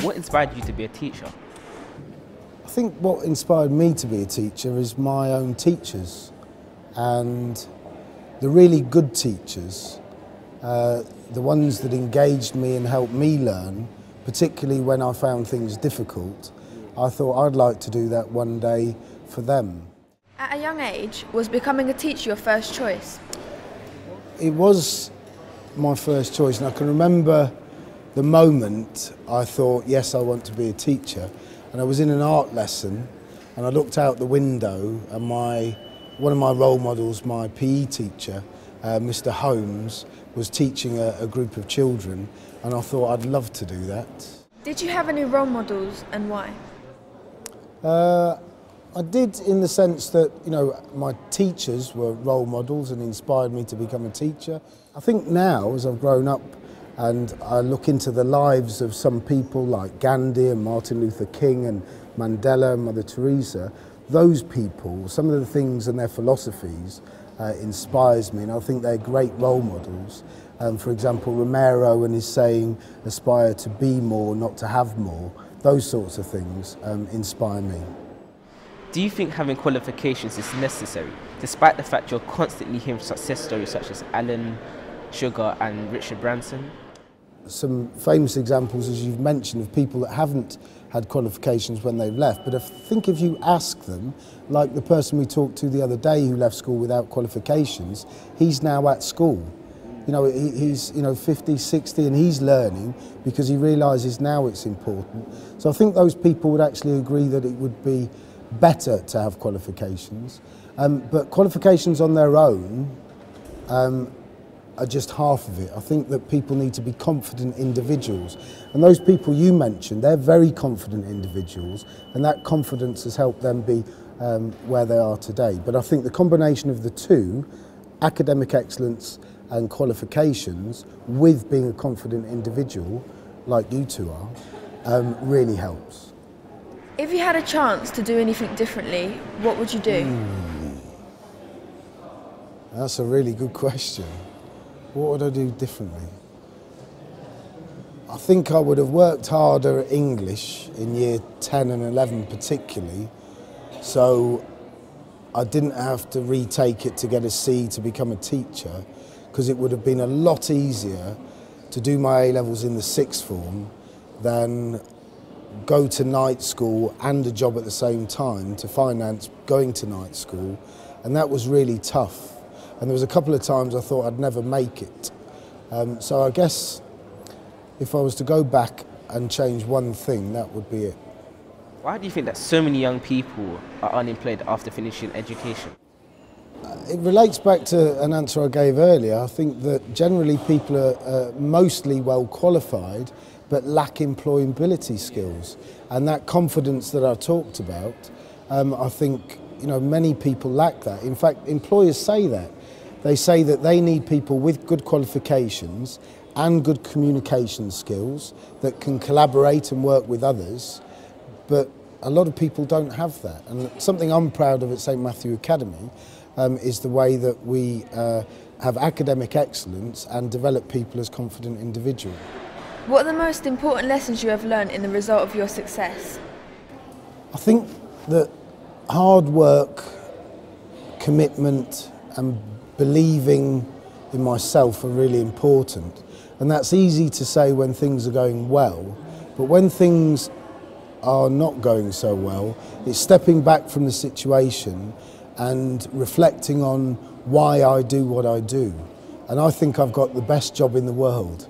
What inspired you to be a teacher? I think what inspired me to be a teacher is my own teachers, and the really good teachers, the ones that engaged me and helped me learn, particularly when I found things difficult. I thought I'd like to do that one day for them. At a young age, was becoming a teacher your first choice? It was my first choice, and I can remember the moment I thought, yes, I want to be a teacher. And I was in an art lesson, and I looked out the window, and one of my role models, my PE teacher, Mr. Holmes, was teaching a group of children, and I thought I'd love to do that. Did you have any role models, and why? I did, in the sense that, you know, my teachers were role models and inspired me to become a teacher. I think now, as I've grown up, and I look into the lives of some people like Gandhi and Martin Luther King and Mandela and Mother Teresa, those people, some of the things and their philosophies inspires me, and I think they're great role models. For example, Romero and his saying, aspire to be more, not to have more, those sorts of things inspire me. Do you think having qualifications is necessary, despite the fact you're constantly hearing success stories such as Alan Sugar and Richard Branson? Some famous examples, as you've mentioned, of people that haven't had qualifications when they've left, but I think if you ask them, like the person we talked to the other day who left school without qualifications, he's now at school. You know, he's 50, 60, and he's learning because he realises now it's important. So I think those people would actually agree that it would be better to have qualifications, but qualifications on their own are just half of it. I think that people need to be confident individuals, and those people you mentioned, they're very confident individuals, and that confidence has helped them be where they are today. But I think the combination of the two, academic excellence and qualifications, with being a confident individual like you two are, really helps. If you had a chance to do anything differently, what would you do? That's a really good question. What would I do differently? I think I would have worked harder at English in year 10 and 11 particularly, so I didn't have to retake it to get a C to become a teacher, because it would have been a lot easier to do my A-levels in the sixth form than go to night school and a job at the same time to finance going to night school, and that was really tough. And there was a couple of times I thought I'd never make it. So I guess if I was to go back and change one thing, that would be it. Why do you think that so many young people are unemployed after finishing education? It relates back to an answer I gave earlier. I think that generally people are mostly well qualified but lack employability skills. And that confidence that I talked about, I think many people lack that. In fact, employers say that. They say that they need people with good qualifications and good communication skills that can collaborate and work with others, but a lot of people don't have that. And something I'm proud of at St Matthew Academy is the way that we have academic excellence and develop people as confident individuals. What are the most important lessons you have learned in the result of your success? I think that hard work, commitment and believing in myself are really important. And that's easy to say when things are going well, but when things are not going so well, it's stepping back from the situation and reflecting on why I do what I do. And I think I've got the best job in the world,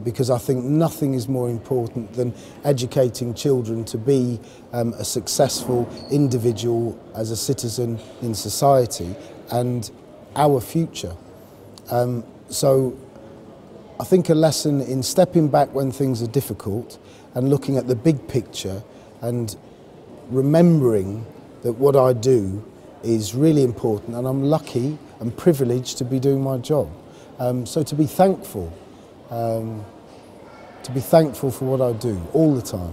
because I think nothing is more important than educating children to be a successful individual as a citizen in society and our future. So I think a lesson in stepping back when things are difficult and looking at the big picture and remembering that what I do is really important, and I'm lucky and privileged to be doing my job. So to be thankful for what I do all the time.